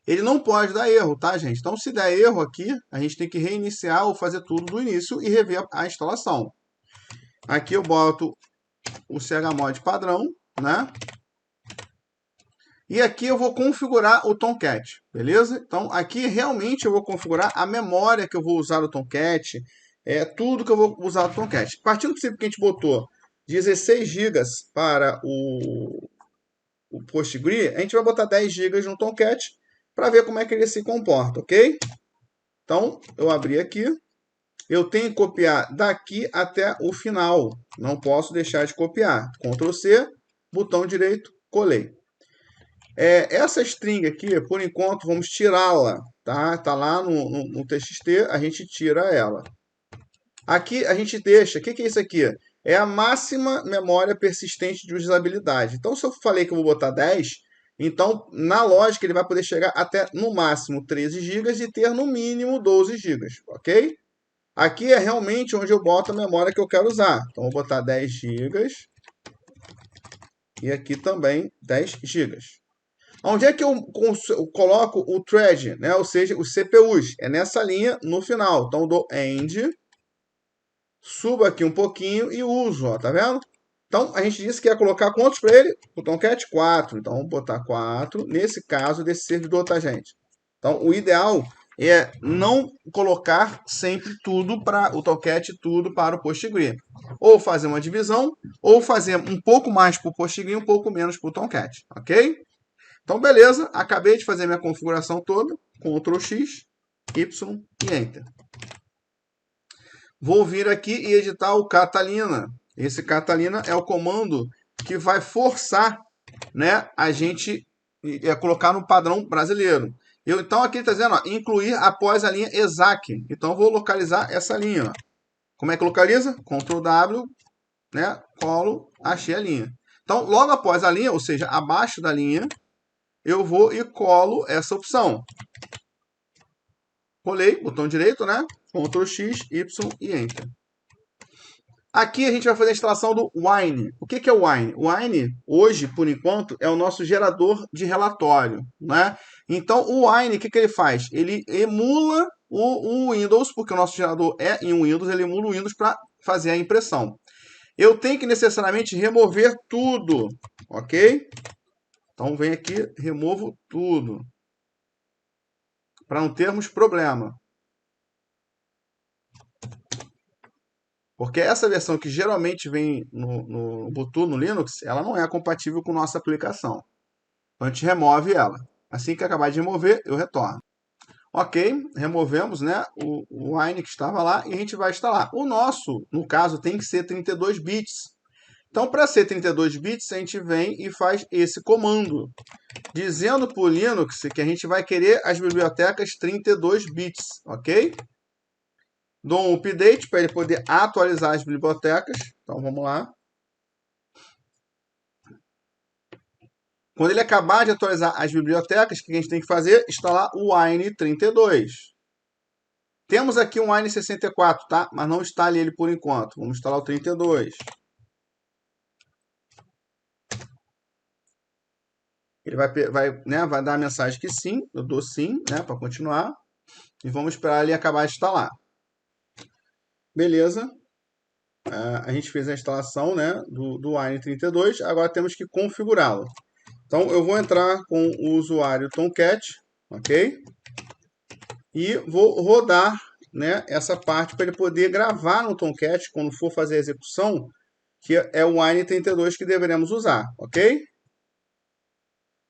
Ele não pode dar erro, tá, gente? Então, se der erro aqui, a gente tem que reiniciar ou fazer tudo do início e rever a instalação. Aqui eu boto o chmod padrão, né? E aqui eu vou configurar o Tomcat, beleza? Então, aqui realmente eu vou configurar a memória que eu vou usar no Tomcat, tudo que eu vou usar no Tomcat. Partindo do princípio que a gente botou 16 GB para o PostgreSQL, a gente vai botar 10 GB no Tomcat para ver como é que ele se comporta, ok? Então, eu abri aqui. eu tenho que copiar daqui até o final. Não posso deixar de copiar. Ctrl C, botão direito, colei. Essa string aqui, por enquanto, vamos tirá-la. Tá lá no TXT, a gente tira ela. Aqui a gente deixa, o que é isso aqui? É a máxima memória persistente de usabilidade. Então, se eu falei que eu vou botar 10, então, na lógica, ele vai poder chegar até, no máximo, 13 GB e ter, no mínimo, 12 GB, ok? Aqui é realmente onde eu boto a memória que eu quero usar. Então, vou botar 10 GB e aqui também 10 GB. Onde é que eu coloco o thread, né? Ou seja, os CPUs? É nessa linha no final. Então, eu dou end, subo aqui um pouquinho e uso, ó, tá vendo? Então, a gente disse que ia colocar quantos para ele? O Tomcat 4. Então, vamos botar 4, nesse caso, desse servidor, tá, gente? Então, o ideal é não colocar sempre tudo para o Tomcat, tudo para o PostgreSQL. Ou fazer uma divisão, ou fazer um pouco mais para o PostgreSQL e um pouco menos para o Tomcat, ok? Então, beleza, acabei de fazer minha configuração toda, Ctrl X, Y e Enter. Vou vir aqui e editar o Catalina. Esse Catalina é o comando que vai forçar, né, a gente colocar no padrão brasileiro. Então, aqui está dizendo, ó, incluir após a linha EXAC. Então, vou localizar essa linha. Ó. Como é que localiza? Ctrl W, né, colo, achei a linha. Então, logo após a linha, ou seja, abaixo da linha, eu vou e colo essa opção. Colei, botão direito, né? Ctrl X, Y e Enter. Aqui a gente vai fazer a instalação do Wine. O que é o Wine? O Wine, hoje, por enquanto, é o nosso gerador de relatório, né? Então, o Wine, o que ele faz? Ele emula o Windows, porque o nosso gerador é em Windows, ele emula o Windows para fazer a impressão. Eu tenho que necessariamente remover tudo, ok? Então, vem aqui, removo tudo, para não termos problema. Porque essa versão que geralmente vem no Ubuntu, no Linux, ela não é compatível com nossa aplicação. Então a gente remove ela. Assim que acabar de remover, eu retorno. Ok, removemos, né, o Wine que estava lá e a gente vai instalar. O nosso, no caso, tem que ser 32 bits. Então, para ser 32 bits, a gente vem e faz esse comando, dizendo para o Linux que a gente vai querer as bibliotecas 32 bits, ok? Dou um update para ele poder atualizar as bibliotecas. Então, vamos lá. Quando ele acabar de atualizar as bibliotecas, o que a gente tem que fazer? Instalar o Wine32. Temos aqui um Wine64, tá? Mas não instale ele por enquanto. Vamos instalar o 32. Ele vai dar a mensagem que sim. Eu dou sim, né? Para continuar. E vamos esperar ele acabar de instalar. Beleza. A gente fez a instalação, né, do Wine32. Agora temos que configurá-lo. Então, eu vou entrar com o usuário Tomcat, ok? E vou rodar, né, essa parte para ele poder gravar no Tomcat quando for fazer a execução, que é o Wine32 que deveremos usar, ok?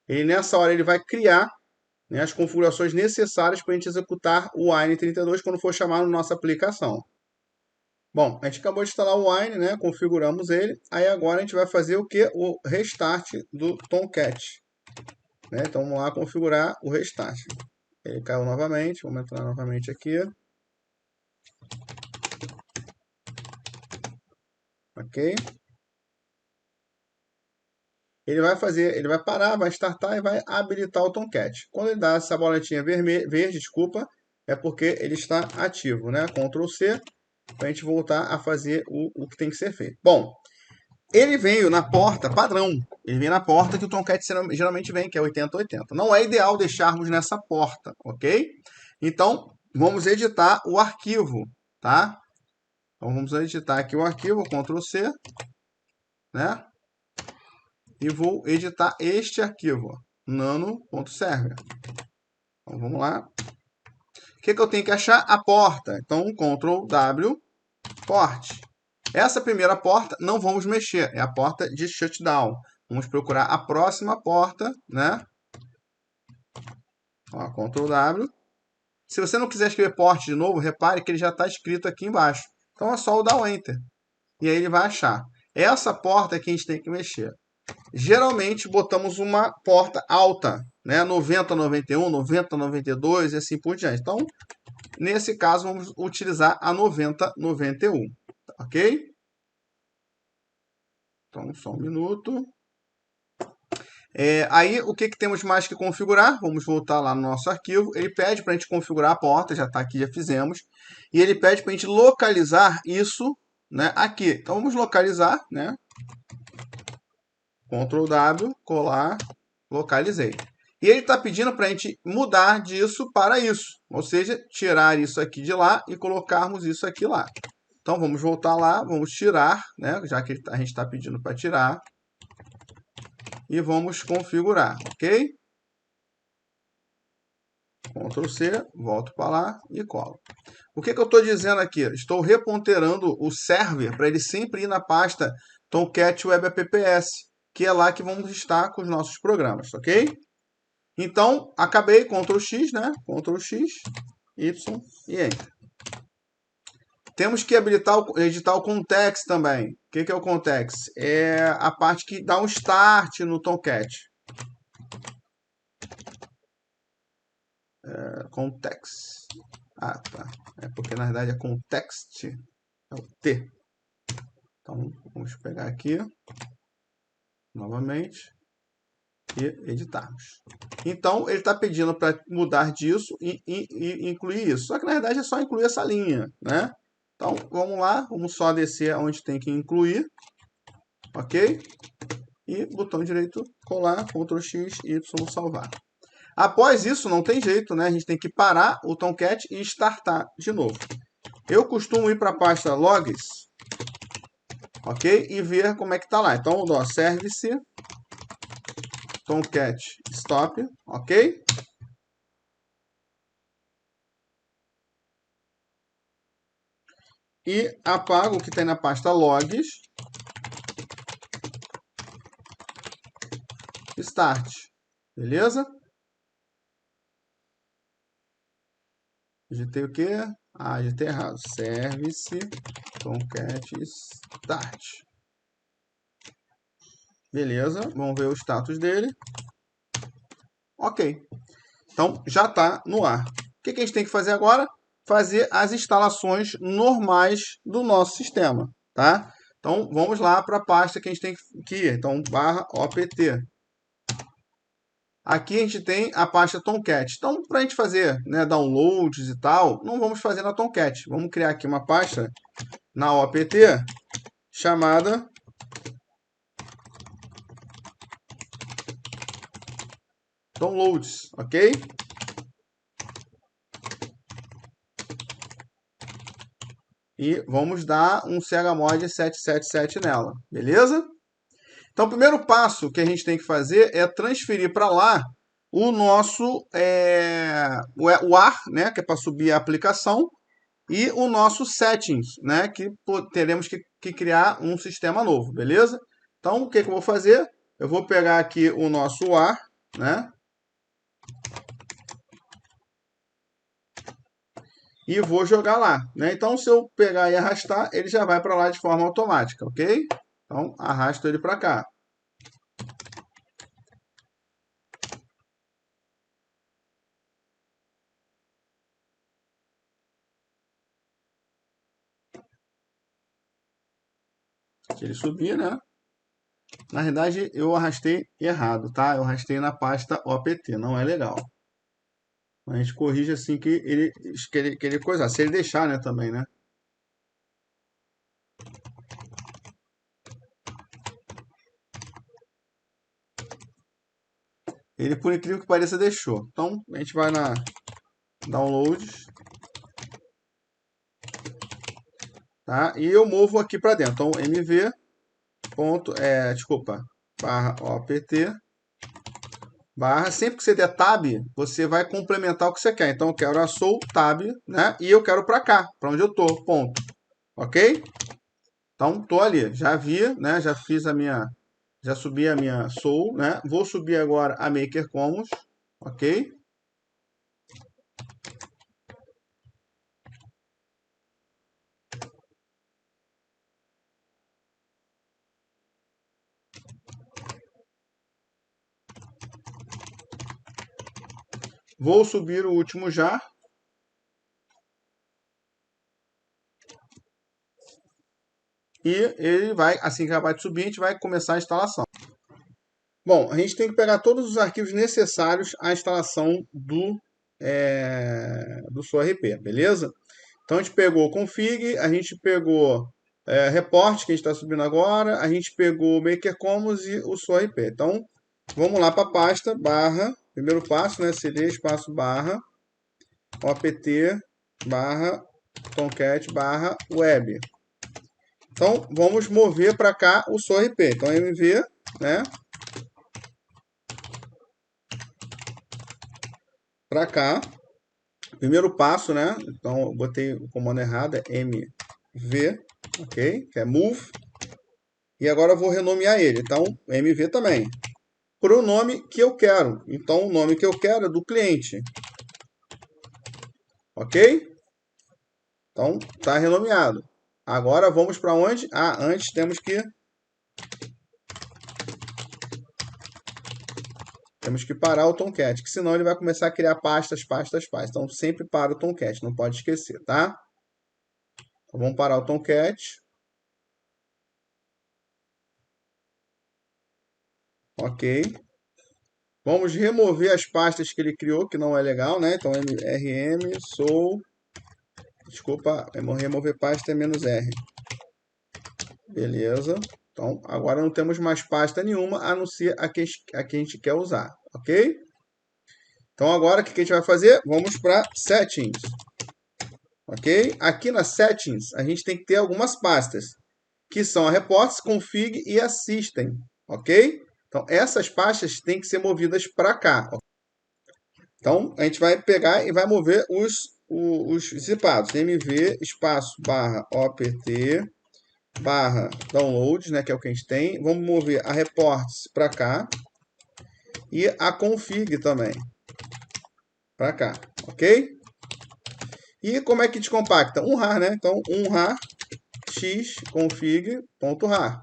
E nessa hora ele vai criar, né, as configurações necessárias para a gente executar o Wine32 quando for chamar na nossa aplicação. Bom, a gente acabou de instalar o Wine, né, configuramos ele, aí agora a gente vai fazer o que? O restart do Tomcat. Né? Então vamos lá configurar o restart. Ele caiu novamente, vamos entrar novamente aqui. Ok? Ele vai parar, vai startar e vai habilitar o Tomcat. Quando ele dá essa boletinha verde, desculpa, é porque ele está ativo, né? Ctrl C, para a gente voltar a fazer o que tem que ser feito. Bom, ele veio na porta padrão. Ele vem na porta que o Tomcat geralmente vem, que é 8080. Não é ideal deixarmos nessa porta, ok? Então, vamos editar o arquivo, tá? Então, vamos editar aqui o arquivo, Ctrl C, né? E vou editar este arquivo, nano.server. Então, vamos lá. O que eu tenho que achar? A porta. Então, Ctrl W, port. Essa primeira porta não vamos mexer, é a porta de shutdown. Vamos procurar a próxima porta, né? Ó, Ctrl W. Se você não quiser escrever port de novo, repare que ele já está escrito aqui embaixo. Então é só dar o Enter. E aí ele vai achar. Essa porta é que a gente tem que mexer. Geralmente botamos uma porta alta, né? 90, 91, 90, 92 e assim por diante. Então, nesse caso, vamos utilizar a 90, 91. Ok? Então, só um minuto. Aí, o que temos mais que configurar? Vamos voltar lá no nosso arquivo. Ele pede para a gente configurar a porta, já está aqui, já fizemos. E ele pede para a gente localizar isso, né, aqui. Então, vamos localizar, né? Ctrl W, colar, localizei. E ele está pedindo para a gente mudar disso para isso. Ou seja, tirar isso aqui de lá e colocarmos isso aqui lá. Então, vamos voltar lá, vamos tirar, né? Já que a gente está pedindo para tirar. E vamos configurar, ok? Ctrl C, volto para lá e colo. O que eu estou dizendo aqui? Estou reponterando o server para ele sempre ir na pasta Tomcat Web Apps, que é lá que vamos estar com os nossos programas, ok? Então, acabei, Ctrl X, né? Ctrl X, Y e Enter. Temos que habilitar editar o context também. O que é o context? É a parte que dá um start no Tomcat. Context. Ah, tá. É porque na verdade é context. É o T. Então, vamos pegar aqui. Novamente. E editarmos. Então, ele está pedindo para mudar disso e incluir isso. Só que na verdade é só incluir essa linha, né? Então, vamos lá. Vamos só descer onde tem que incluir. Ok? E botão direito, colar, Ctrl X, Y, salvar. Após isso, não tem jeito, né? A gente tem que parar o Tomcat e startar de novo. Eu costumo ir para a pasta Logs, ok? E ver como é que está lá. Então, eu dou Service, Tomcat Stop, ok? E apago o que tem na pasta Logs, Start, beleza? Digitei o quê? Ah, digitei errado. Service, Tomcat Start. Beleza, vamos ver o status dele. Ok. Então, já está no ar. O que a gente tem que fazer agora? Fazer as instalações normais do nosso sistema, tá? Então, vamos lá para a pasta que a gente tem que ir. Então, /opt. Aqui a gente tem a pasta Tomcat. Então, para a gente fazer, né, downloads e tal, não vamos fazer na Tomcat. Vamos criar aqui uma pasta na opt chamada downloads, ok? E vamos dar um chmod 777 nela, beleza? Então, o primeiro passo que a gente tem que fazer é transferir para lá o nosso o AR, né, que é para subir a aplicação, e o nosso settings, né, que teremos que criar um sistema novo, beleza? Então, o que eu vou fazer? Eu vou pegar aqui o nosso AR, né, e vou jogar lá, né? Então, se eu pegar e arrastar, ele já vai para lá de forma automática, ok? Então, arrasto ele para cá. Se ele subir, né? Na verdade, eu arrastei errado, tá? Eu arrastei na pasta opt, não é legal. A gente corrige assim que ele coisar. Se ele deixar, né, também, né? Ele, por incrível que pareça, deixou. Então, a gente vai na Downloads. Tá? E eu movo aqui para dentro. Então, mv, desculpa, /opt, sempre que você der tab, você vai complementar o que você quer. Então, eu quero a soul tab, né? E eu quero para cá, para onde eu tô, ponto. Ok? Então, tô ali. Já vi, né? Já fiz a minha... Já subi a minha soul, né? Vou subir agora a Maker Commons, ok? Vou subir o último jar. E ele vai, assim que acabar de subir, a gente vai começar a instalação. Bom, a gente tem que pegar todos os arquivos necessários à instalação do SOARP, beleza? Então a gente pegou o config, a gente pegou report, que a gente está subindo agora, a gente pegou o Maker Commons e o SOARP. Então vamos lá para a pasta, barra, primeiro passo, né? cd, espaço, barra, opt, barra, tomcat, barra, web. Então vamos mover para cá o SOARP. Então mv, né? Para cá. Primeiro passo, né? Então, eu botei o comando errado, é mv, ok? Que é move. E agora eu vou renomear ele. Então, mv também. Para o nome que eu quero. Então, o nome que eu quero é do cliente. Ok? Então, está renomeado. Agora, vamos para onde? Ah, antes temos que parar o Tomcat, que senão ele vai começar a criar pastas. Então, sempre para o Tomcat, não pode esquecer, tá? Então, vamos parar o Tomcat. Ok. Vamos remover as pastas que ele criou, que não é legal, né? Então, rm, sou... Desculpa, remover pasta é "-r". Beleza. Então, agora não temos mais pasta nenhuma, a não ser a que a gente quer usar, ok? Então, agora o que a gente vai fazer? Vamos para Settings. Ok? Aqui na Settings, a gente tem que ter algumas pastas, que são a Reports, Config e a System, ok? Então, essas pastas têm que ser movidas para cá. Então, a gente vai pegar e vai mover os zipados. mv, espaço, barra, opt, barra, downloads, né, que é o que a gente tem. Vamos mover a reports para cá. E a config também. Para cá, ok? E como é que descompacta? Um rar, né? Então, rar x config.rar.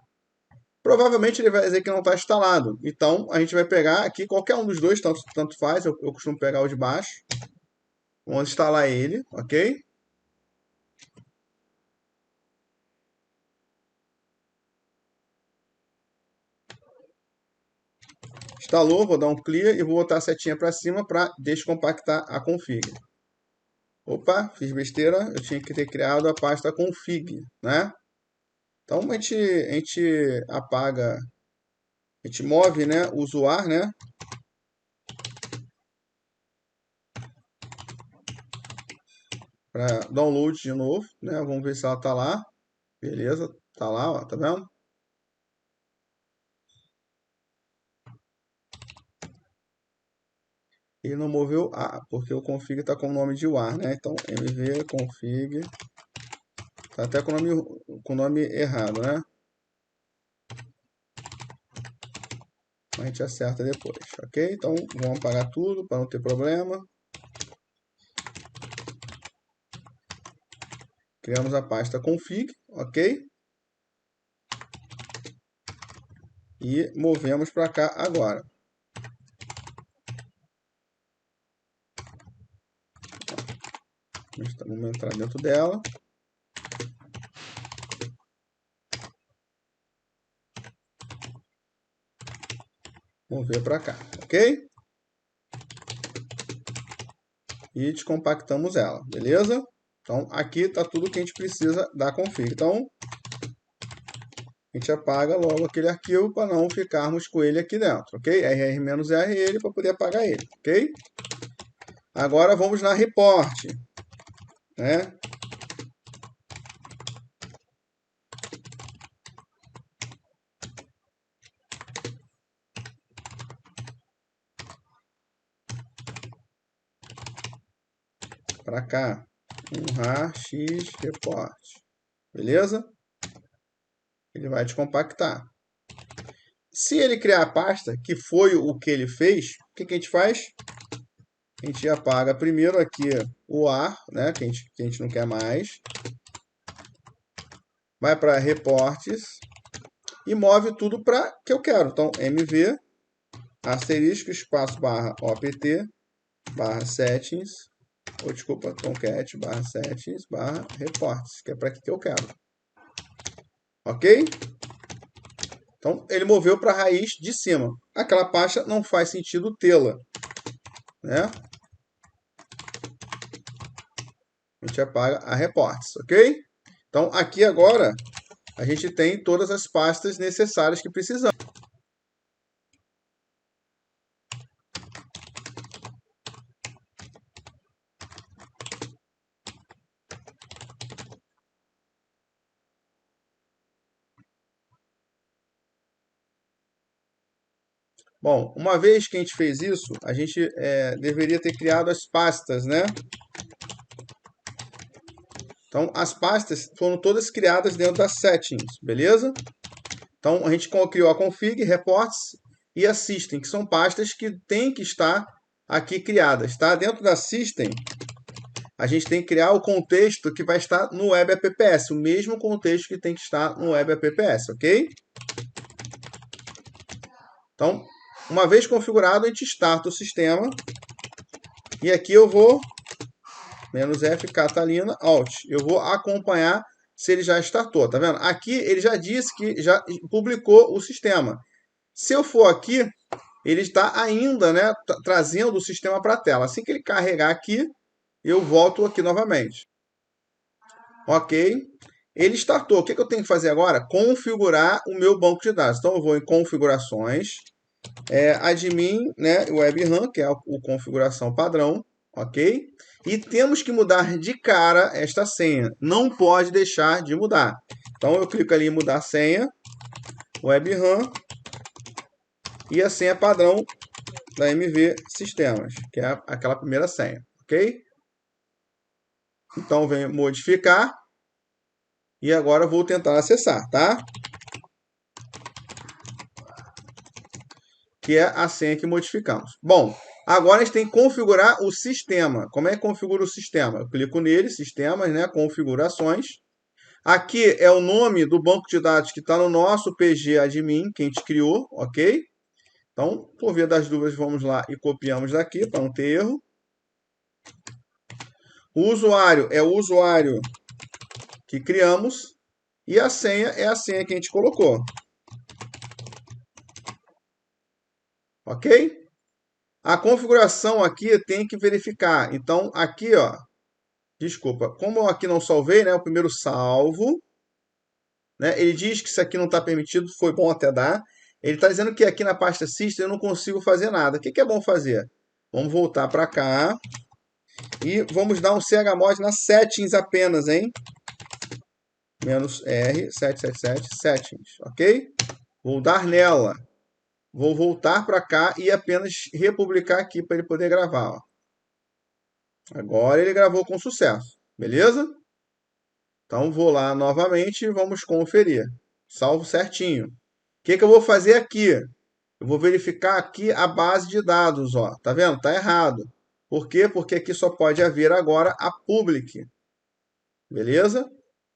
Provavelmente ele vai dizer que não está instalado. Então, a gente vai pegar aqui qualquer um dos dois, tanto faz. Eu costumo pegar o de baixo. Vamos instalar ele, ok? Instalou, vou dar um clear e vou botar a setinha para cima para descompactar a config. Opa, fiz besteira, eu tinha que ter criado a pasta config, né? Então a gente apaga, a gente move, né, o usuário, né? Para download de novo, né? Vamos ver se ela tá lá. Beleza, tá lá, ó, tá vendo? Ele não moveu porque o config está com o nome de war, né? Então, mv config tá até com o nome errado, né? A gente acerta depois, ok? Então, vamos apagar tudo para não ter problema. Criamos a pasta config, ok? E movemos para cá agora. Vamos entrar dentro dela. Mover para cá, ok? E descompactamos ela, beleza? Então, aqui está tudo que a gente precisa da config. Então, a gente apaga logo aquele arquivo para não ficarmos com ele aqui dentro, ok? rr-r ele para poder apagar ele, ok? Agora vamos na report, né? Para cá, rar x report, beleza? Ele vai descompactar. Se ele criar a pasta, que foi o que ele fez, o que a gente faz? A gente apaga primeiro aqui o ar, né, que a gente não quer mais. Vai para reportes e move tudo para que eu quero. Então, mv, asterisco, espaço, barra, opt, barra settings, ou desculpa, Tomcat barra settings barra reports, que é para aqui que eu quero. Ok? Então, ele moveu para a raiz de cima. Aquela pasta não faz sentido tê-la, né? A gente apaga a reports, ok? Então, aqui agora, a gente tem todas as pastas necessárias que precisamos. Bom, uma vez que a gente fez isso, a gente deveria ter criado as pastas, né? Então, as pastas foram todas criadas dentro das settings, beleza? Então, a gente criou a config, reports e a system, que são pastas que têm que estar aqui criadas, tá? Dentro da system, a gente tem que criar o contexto que vai estar no web apps, o mesmo contexto que tem que estar no web apps, ok? Então, uma vez configurado, a gente starta o sistema. E aqui eu vou, "-f Catalina Alt", eu vou acompanhar se ele já startou, tá vendo? Aqui ele já disse que já publicou o sistema. Se eu for aqui, ele está ainda, né, trazendo o sistema para a tela. Assim que ele carregar aqui, eu volto aqui novamente. Ok. Ele startou. O que eu tenho que fazer agora? Configurar o meu banco de dados. Então, eu vou em configurações, admin, né, WebRAM, que é o configuração padrão, ok? E temos que mudar de cara esta senha. Não pode deixar de mudar. Então, eu clico ali em mudar senha, WebRAM, e a senha padrão da MV Sistemas, que é aquela primeira senha, ok? Então, venho modificar. E agora eu vou tentar acessar, tá? Que é a senha que modificamos. Bom, agora a gente tem que configurar o sistema. Como é que configura o sistema? Eu clico nele, sistemas, né? Configurações. Aqui é o nome do banco de dados que está no nosso PG admin, que a gente criou, ok? Então, por via das dúvidas, vamos lá e copiamos daqui para não ter erro. O usuário é o usuário que criamos e a senha é a senha que a gente colocou. Ok? A configuração aqui tem que verificar. Então, aqui, ó, desculpa, como eu aqui não salvei, né, o primeiro salvo, né, ele diz que isso aqui não está permitido, foi bom até dar. Ele está dizendo que aqui na pasta System eu não consigo fazer nada. O que é bom fazer? Vamos voltar para cá e vamos dar um chmod nas settings apenas, hein? -R777 settings, ok? Vou dar nela. Vou voltar para cá e apenas republicar aqui para ele poder gravar, ó. Agora ele gravou com sucesso, beleza? Então vou lá novamente e vamos conferir. Salvo certinho. O que eu vou fazer aqui? Eu vou verificar aqui a base de dados, ó. Tá vendo? Tá errado. Por quê? Porque aqui só pode haver agora a public. Beleza?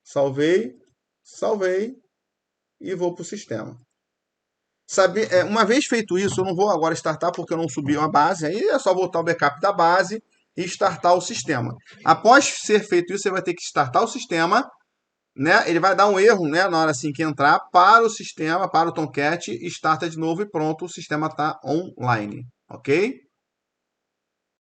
Salvei, salvei e vou para o sistema. Uma vez feito isso, eu não vou agora startar porque eu não subi uma base, aí é só voltar o backup da base e startar o sistema. Após ser feito isso, você vai ter que startar o sistema, né? Ele vai dar um erro, né, na hora assim que entrar, para o sistema, para o Tomcat, starta de novo e pronto, o sistema está online, ok?